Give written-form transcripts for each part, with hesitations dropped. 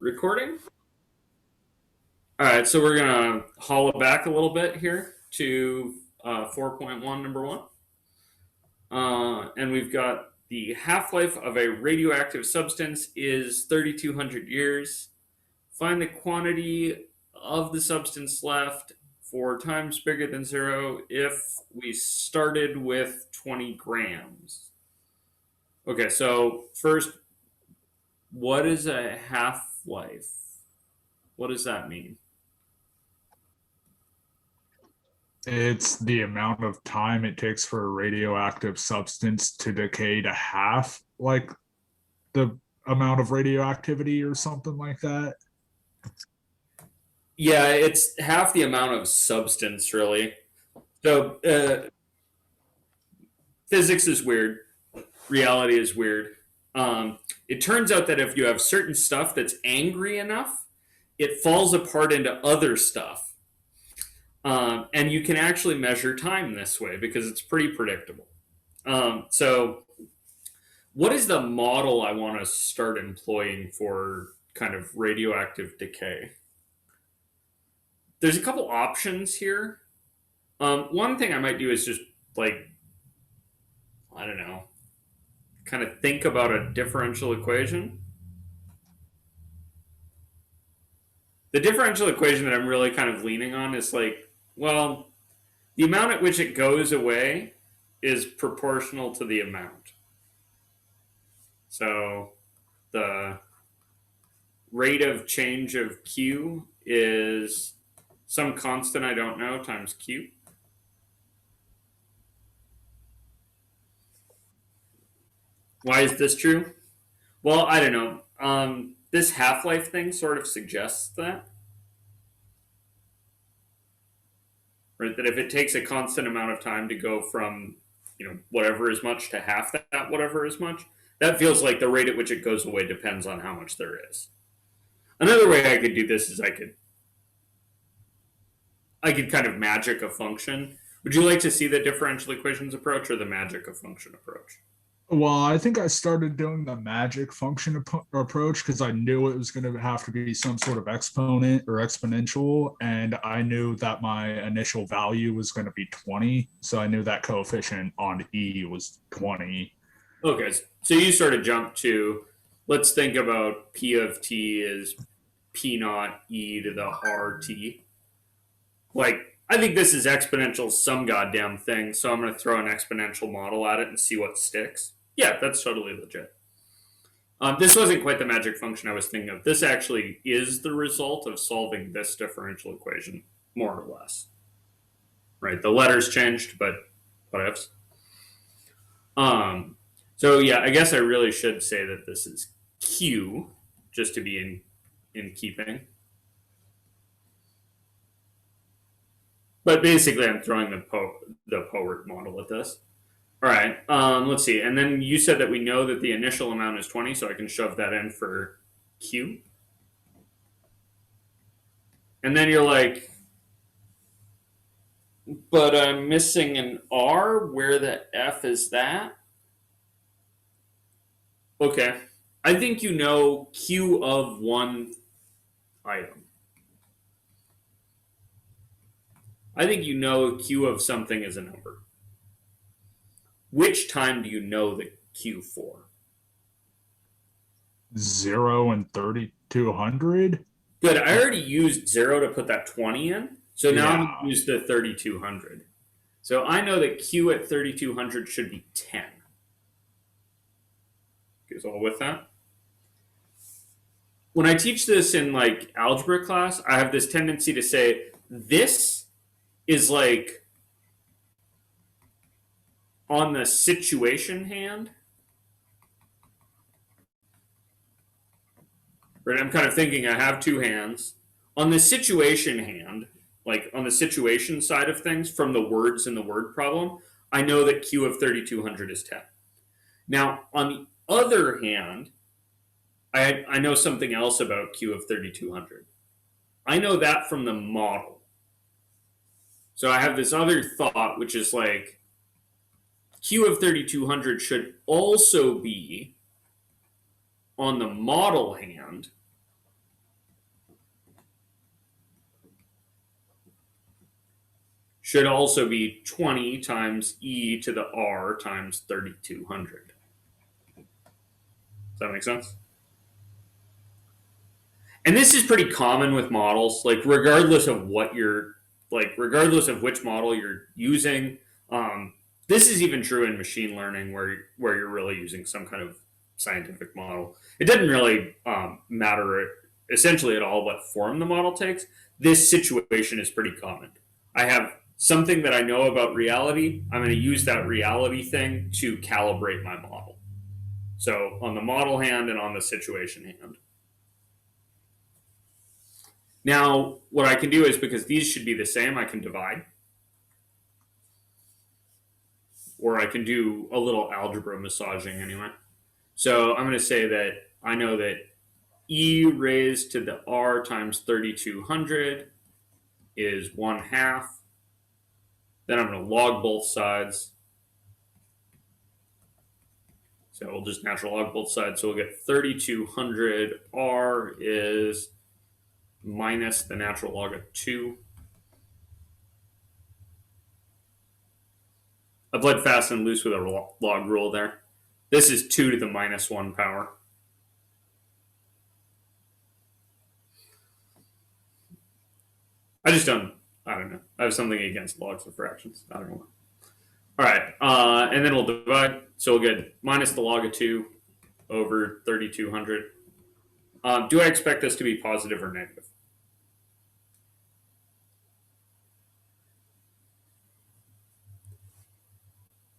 Recording. All right, so we're gonna haul it back a little bit here to 4.1, number one, and we've got the half-life of a radioactive substance is 3,200 years. Find the quantity of the substance left for times bigger than zero if we started with 20 grams. Okay, so first, what is a half-life? What does that mean? It's the amount of time it takes for a radioactive substance to decay to half, like the amount of radioactivity or something like that. Yeah, it's half the amount of substance, really. So, physics is weird. Reality is weird. It turns out that if you have certain stuff that's angry enough, it falls apart into other stuff. And you can actually measure time this way because it's pretty predictable. So, what is the model I want to start employing for kind of radioactive decay? There's a couple options here. One thing I might do is just like, I don't know, kind of think about a differential equation. The differential equation that I'm really kind of leaning on is like, well, the amount at which it goes away is proportional to the amount. So the rate of change of Q is some constant I don't know times Q. Why is this true? Well, I don't know. This half-life thing sort of suggests that, right? That if it takes a constant amount of time to go from, whatever is much to half that whatever is much, that feels like the rate at which it goes away depends on how much there is. Another way I could do this is I could kind of magic a function. Would you like to see the differential equations approach or the magic of function approach? Well, I think I started doing the magic function approach because I knew it was going to have to be some sort of exponent or exponential. And I knew that my initial value was going to be 20. So I knew that coefficient on E was 20. Okay, so you sort of jump to, let's think about P of t is P naught e to the RT. Like, I think this is exponential some goddamn thing, so I'm going to throw an exponential model at it and see what sticks. Yeah, that's totally legit. This wasn't quite the magic function I was thinking of. This actually is the result of solving this differential equation, more or less. Right? The letters changed, but whatevs. Um, so yeah, I guess I really should say that this is Q, just to be in keeping. But basically, I'm throwing the Powert model at this. All right, let's see. And then you said that we know that the initial amount is 20, so I can shove that in for Q. And then you're like, but I'm missing an R. Where the F is that? Okay. I think you know Q of one item. I think you know Q of something is a number. Which time do you know the Q for? 0 and 3,200. Good. I already used 0 to put that 20 in. So now I'm Yeah. going to use the 3,200. So I know that Q at 3,200 should be 10. Goes all with that. When I teach this in like algebra class, I have this tendency to say this is like on the situation hand. Right? I'm kind of thinking I have two hands. On the situation hand, like on the situation side of things, from the words in the word problem, I know that Q of 3,200 is 10. Now, on the other hand, I know something else about Q of 3,200. I know that from the model. So I have this other thought, which is like Q of 3,200 should also be on the model hand, should also be 20 times e to the r times 3200. Does that make sense? And this is pretty common with models, like regardless of what you're regardless of which model you're using. Um, this is even true in machine learning, where you're really using some kind of scientific model. It doesn't really matter essentially at all what form the model takes. This situation is pretty common. I have something that I know about reality. I'm going to use that reality thing to calibrate my model. So on the model hand and on the situation hand. Now, what I can do is, because these should be the same, I can divide. Or I can do a little algebra massaging anyway. So I'm going to say that I know that e raised to the r times 3200 is 1/2. Then I'm going to log both sides. So we'll just natural log both sides. So we'll get 3200 r is minus the natural log of 2. I bled fast and loose with a log rule there. This is 2 to the minus 1 power. I don't know. I have something against logs of fractions. I don't know. All right. And then we'll divide. So we'll get minus the log of 2 over 3200. Do I expect this to be positive or negative?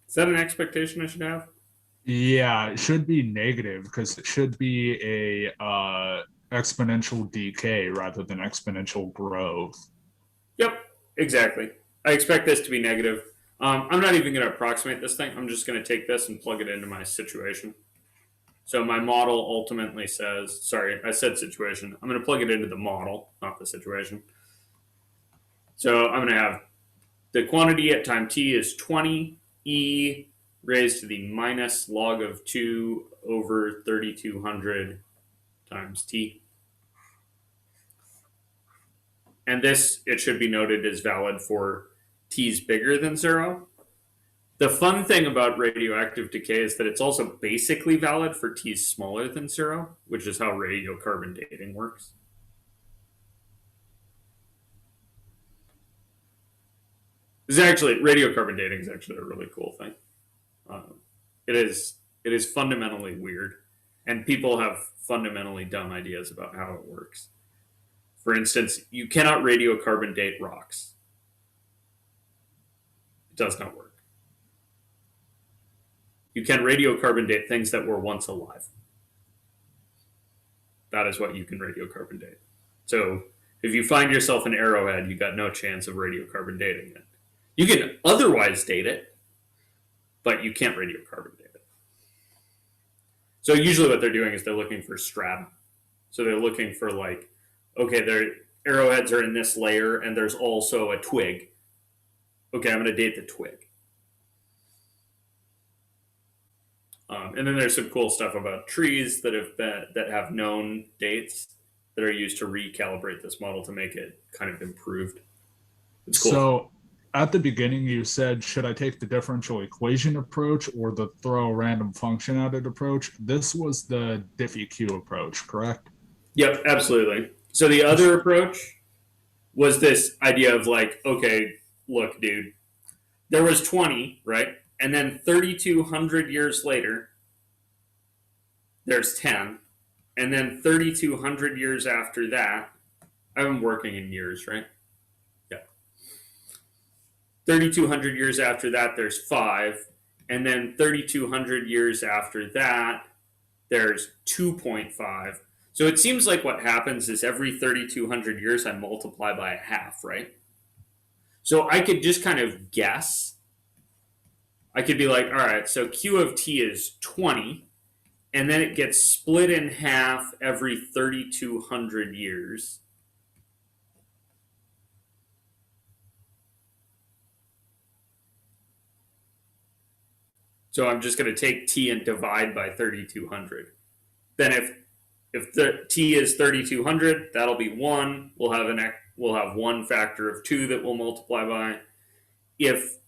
Is that an expectation I should have? Yeah, it should be negative because it should be a exponential decay rather than exponential growth. Yep, exactly. I expect this to be negative. I'm not even going to approximate this thing. I'm just going to take this and plug it into my situation. So my model ultimately says, sorry, I said situation. I'm going to plug it into the model, not the situation. So I'm going to have the quantity at time t is 20 e raised to the minus log of 2 over 3200 times t. And this, it should be noted, is valid for t's bigger than 0. The fun thing about radioactive decay is that it's also basically valid for t's smaller than 0, which is how radiocarbon dating works. This is actually, radiocarbon dating is actually a really cool thing. It is fundamentally weird, and people have fundamentally dumb ideas about how it works. For instance, you cannot radiocarbon date rocks. It does not work. You can radiocarbon date things that were once alive. That is what you can radiocarbon date. So if you find yourself an arrowhead, you got no chance of radiocarbon dating it. You can otherwise date it, but you can't radiocarbon date it. So usually what they're doing is they're looking for strata. So they're looking for like, okay, their arrowheads are in this layer and there's also a twig. Okay, I'm going to date the twig. And then there's some cool stuff about trees that have known dates that are used to recalibrate this model to make it kind of improved. It's cool. So at the beginning, you said, should I take the differential equation approach or the throw a random function at it approach? This was the diffie-q approach, correct? Yep, absolutely. So the other approach was this idea of like, okay, look, dude, there was 20, right? And then 3,200 years later, there's 10. And then 3,200 years after that, I'm working in years, right? Yeah. 3,200 years after that, there's 5. And then 3,200 years after that, there's 2.5. So it seems like what happens is every 3,200 years, I multiply by a half, right? So I could just kind of guess. I could be like, all right, so Q of t is 20, and then it gets split in half every 3,200 years. So I'm just going to take t and divide by 3,200. Then if the t is 3,200, that'll be 1. We'll have 1 factor of 2 that we'll multiply by. if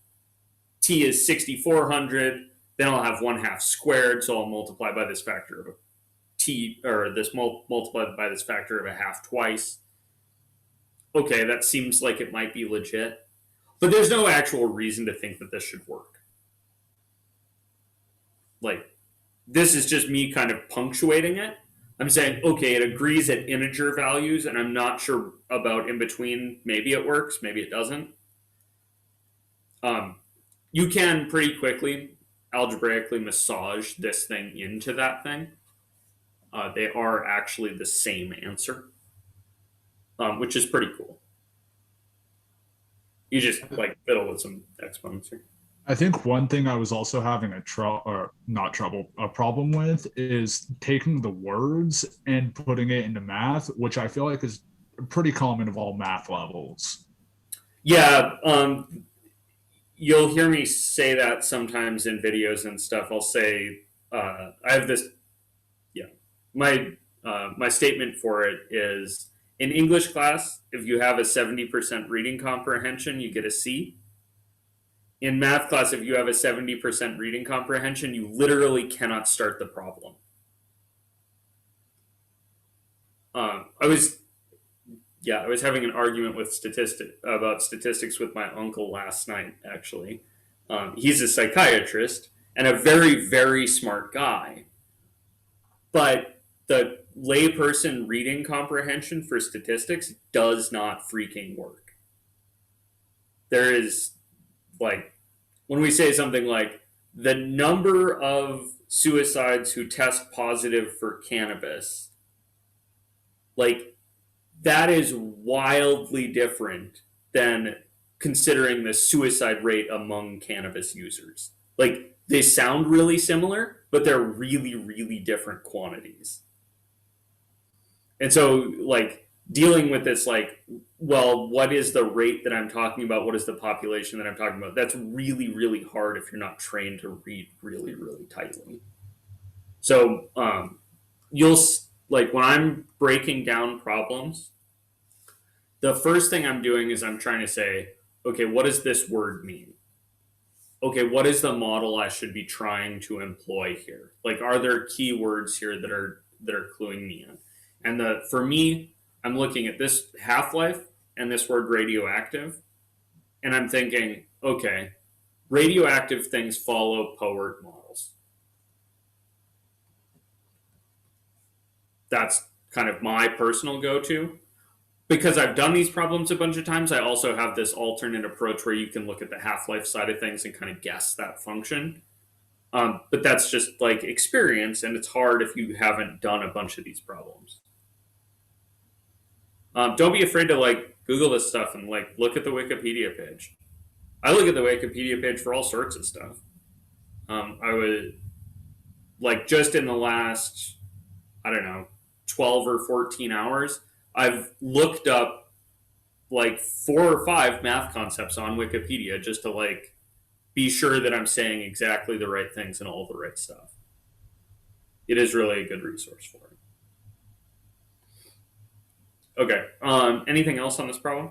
t is 6400, then I'll have 1/2 squared, so I'll multiply by this factor of t, or this multiplied by this factor of a half twice. Okay, that seems like it might be legit, but there's no actual reason to think that this should work. Like, this is just me kind of punctuating it. I'm saying, okay, it agrees at integer values, and I'm not sure about in between. Maybe it works, maybe it doesn't. You can pretty quickly algebraically massage this thing into that thing. They are actually the same answer, which is pretty cool. You just like fiddle with some exponents here. I think one thing I was also having a problem with is taking the words and putting it into math, which I feel like is pretty common of all math levels. Yeah, you'll hear me say that sometimes in videos and stuff. I'll say I have this. Yeah, my statement for it is in English class, if you have a 70% reading comprehension, you get a C. In math class, if you have a 70% reading comprehension, you literally cannot start the problem. I was having an argument with statistics with my uncle last night. Actually, he's a psychiatrist and a very, very smart guy, but the layperson reading comprehension for statistics does not freaking work. There is, like, when we say something like the number of suicides who test positive for cannabis, like, that is wildly different than considering the suicide rate among cannabis users. Like, they sound really similar, but they're really, really different quantities. And so, like, dealing with this, like, well, what is the rate that I'm talking about? What is the population that I'm talking about? That's really, really hard if you're not trained to read really, really tightly. So, you'll, like, when I'm breaking down problems, the first thing I'm doing is I'm trying to say, okay, what does this word mean? Okay, what is the model I should be trying to employ here? Like, are there keywords here that are cluing me in? And for me, I'm looking at this half life and this word radioactive, and I'm thinking, okay, radioactive things follow Powert models. That's kind of my personal go-to. Because I've done these problems a bunch of times, I also have this alternate approach where you can look at the half-life side of things and kind of guess that function. But that's just like experience, and it's hard if you haven't done a bunch of these problems. Don't be afraid to like Google this stuff and like look at the Wikipedia page. I look at the Wikipedia page for all sorts of stuff. I would like just in the last, I don't know, 12 or 14 hours, I've looked up like 4 or 5 math concepts on Wikipedia just to like be sure that I'm saying exactly the right things and all the right stuff. It is really a good resource for it. Okay. Anything else on this problem?